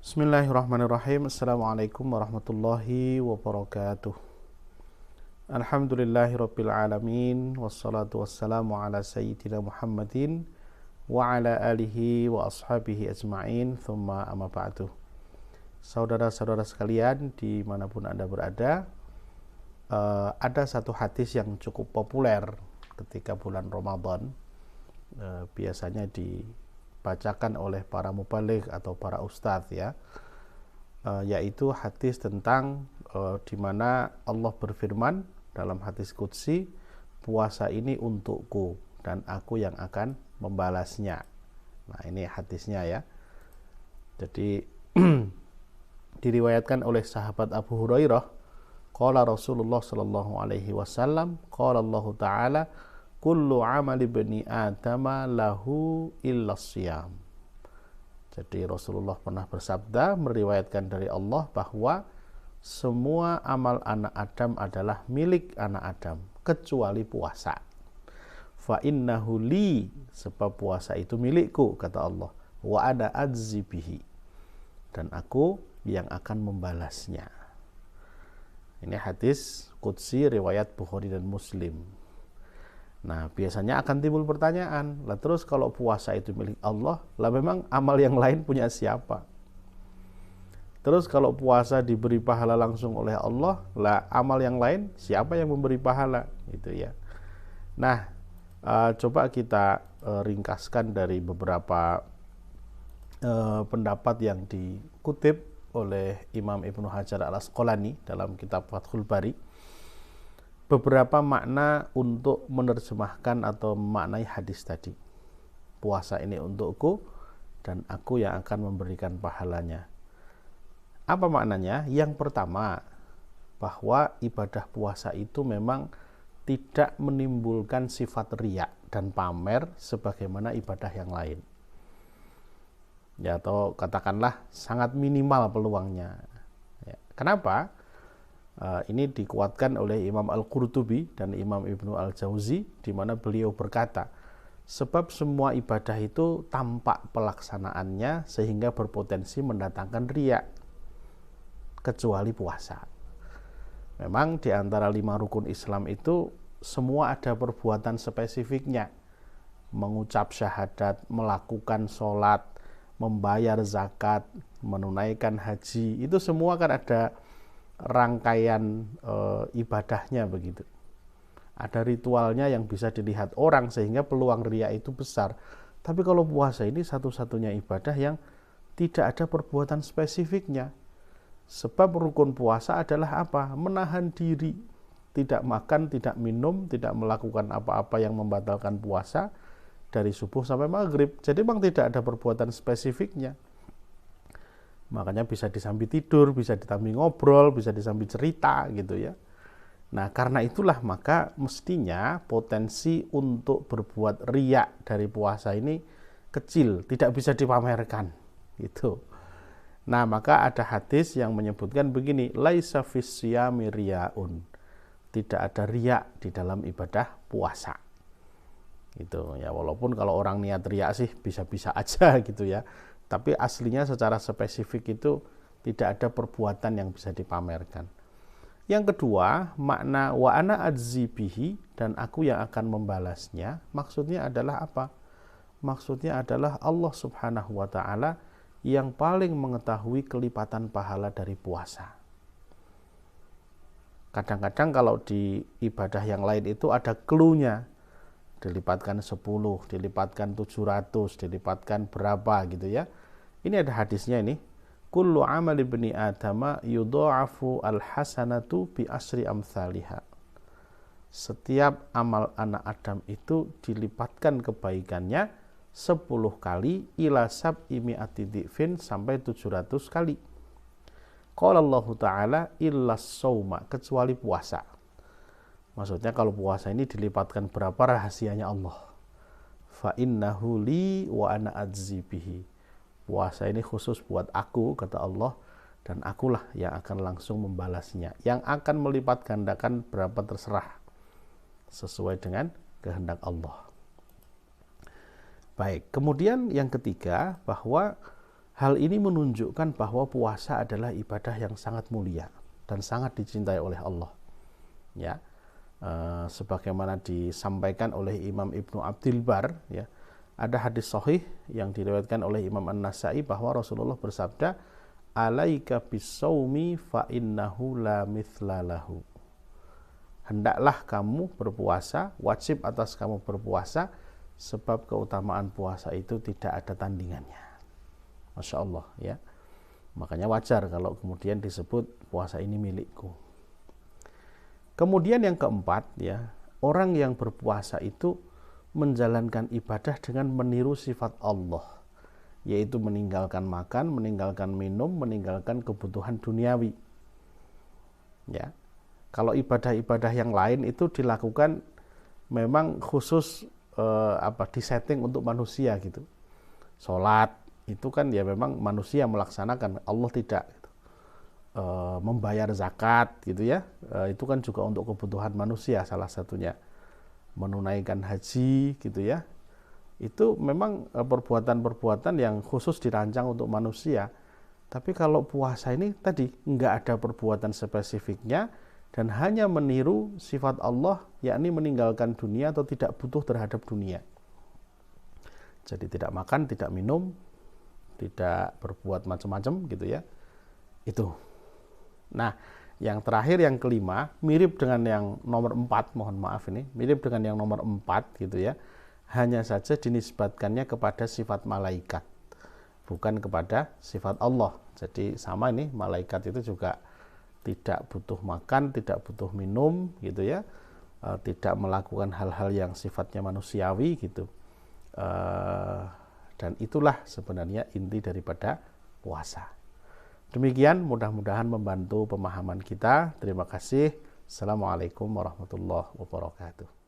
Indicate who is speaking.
Speaker 1: Bismillahirrahmanirrahim. Assalamualaikum warahmatullahi wabarakatuh. Alhamdulillahirabbil alamin wassalatu wassalamu ala sayyidina Muhammadin wa ala alihi wa ashabihi ajma'in thumma amma ba'du. Saudara-saudara sekalian dimanapun Anda berada, ada satu hadis yang cukup populer ketika bulan Ramadan, biasanya dibacakan oleh para mubaligh atau para ustadz ya, yaitu hadis tentang di mana Allah berfirman dalam hadis qudsi, puasa ini untukku dan aku yang akan membalasnya. Nah, ini hadisnya ya. Jadi diriwayatkan oleh sahabat Abu Hurairah, qala Rasulullah sallallahu alaihi wasallam, qala Allah Ta'ala, kullu amali bani adama lahu illa siyam. Jadi Rasulullah pernah bersabda, meriwayatkan dari Allah bahwa semua amal anak Adam adalah milik anak Adam kecuali puasa. Fa innahu li, sebab puasa itu milikku, kata Allah, wa ana ajzi bihi, dan aku yang akan membalasnya. Ini hadis qudsi riwayat Bukhari dan Muslim. Nah, biasanya akan timbul pertanyaan, lah terus kalau puasa itu milik Allah, lah memang amal yang lain punya siapa? Terus kalau puasa diberi pahala langsung oleh Allah, lah amal yang lain siapa yang memberi pahala? Gitu ya. Nah, coba kita ringkaskan dari beberapa pendapat yang dikutip oleh Imam Ibnu Hajar Al-Asqalani dalam kitab Fathul Bari, beberapa makna untuk menerjemahkan atau memaknai hadis tadi. Puasa ini untukku dan aku yang akan memberikan pahalanya. Apa maknanya? Yang pertama, bahwa ibadah puasa itu memang tidak menimbulkan sifat riya dan pamer sebagaimana ibadah yang lain. Ya, atau katakanlah sangat minimal peluangnya. Ya. Kenapa? Ini dikuatkan oleh Imam Al-Qurtubi dan Imam Ibnu Al-Jauzi, di mana beliau berkata, sebab semua ibadah itu tampak pelaksanaannya sehingga berpotensi mendatangkan riya, kecuali puasa. Memang di antara 5 rukun Islam itu semua ada perbuatan spesifiknya. Mengucap syahadat, melakukan sholat, membayar zakat, menunaikan haji, itu semua kan ada rangkaian ibadahnya begitu. Ada ritualnya yang bisa dilihat orang sehingga peluang riya itu besar. Tapi kalau puasa ini satu-satunya ibadah yang tidak ada perbuatan spesifiknya. Sebab rukun puasa adalah apa? Menahan diri, tidak makan, tidak minum, tidak melakukan apa-apa yang membatalkan puasa dari subuh sampai maghrib. Jadi memang tidak ada perbuatan spesifiknya. Makanya bisa disambi tidur, bisa disambi ngobrol, bisa disambi cerita gitu ya. Nah, karena itulah maka mestinya potensi untuk berbuat riya dari puasa ini kecil, tidak bisa dipamerkan gitu. Nah, maka ada hadis yang menyebutkan begini, laisa fis siyami riyaun. Tidak ada riya di dalam ibadah puasa. Gitu ya, walaupun kalau orang niat riya sih bisa-bisa aja gitu ya, tapi aslinya secara spesifik itu tidak ada perbuatan yang bisa dipamerkan. Yang kedua, makna wa ana ajzi bihi, dan aku yang akan membalasnya, maksudnya adalah apa? Maksudnya adalah Allah Subhanahu wa ta'ala yang paling mengetahui kelipatan pahala dari puasa. Kadang-kadang kalau di ibadah yang lain itu ada clue-nya, dilipatkan 10, dilipatkan 700, dilipatkan berapa gitu ya. Ini ada hadisnya ini. Kullu amali bani adama yudha'afu al-hasanatu bi asri amthaliha. Setiap amal anak Adam itu dilipatkan kebaikannya 10 kali ila sab'i mi'ati dhifin, sampai 700 kali. Qala Allah Ta'ala illa shauma, kecuali puasa. Maksudnya kalau puasa ini dilipatkan berapa, rahasianya Allah. Fa innahu li wa ana ajzi bihi. Puasa ini khusus buat aku, kata Allah, dan akulah yang akan langsung membalasnya. Yang akan melipat gandakan berapa terserah, sesuai dengan kehendak Allah. Baik, kemudian yang ketiga, bahwa Hal ini menunjukkan bahwa puasa adalah ibadah yang sangat mulia dan sangat dicintai oleh Allah. Ya, sebagaimana disampaikan oleh Imam Ibnu Abdil Bar, ya, ada hadis sahih yang diriwayatkan oleh Imam An-Nasa'i bahwa Rasulullah bersabda, "Alaika bis-shaumi fa innahu la mithla lahu." Hendaklah kamu berpuasa, wajib atas kamu berpuasa, sebab keutamaan puasa itu tidak ada tandingannya. Masya Allah, ya. Makanya wajar kalau kemudian disebut puasa ini milikku. Kemudian yang keempat, ya, orang yang berpuasa itu menjalankan ibadah dengan meniru sifat Allah, yaitu meninggalkan makan, meninggalkan minum, meninggalkan kebutuhan duniawi. Ya. Kalau ibadah-ibadah yang lain itu dilakukan memang khusus disetting untuk manusia gitu. Sholat itu kan ya memang manusia melaksanakan, Allah tidak gitu. Membayar zakat gitu ya, itu kan juga untuk kebutuhan manusia salah satunya. Menunaikan haji gitu ya, itu memang perbuatan-perbuatan yang khusus dirancang untuk manusia. Tapi kalau puasa ini tadi nggak ada perbuatan spesifiknya dan hanya meniru sifat Allah, yakni meninggalkan dunia atau tidak butuh terhadap dunia. Jadi tidak makan, tidak minum, tidak berbuat macam-macam gitu ya. Itu. Nah, yang terakhir yang kelima, mirip dengan yang nomor 4, mohon maaf ini, mirip dengan yang nomor 4 gitu ya. Hanya saja dinisbatkannya kepada sifat malaikat, bukan kepada sifat Allah. Jadi sama ini, malaikat itu juga tidak butuh makan, tidak butuh minum gitu ya, tidak melakukan hal-hal yang sifatnya manusiawi gitu. Dan itulah sebenarnya inti daripada puasa. Demikian, mudah-mudahan membantu pemahaman kita. Terima kasih. Assalamualaikum warahmatullahi wabarakatuh.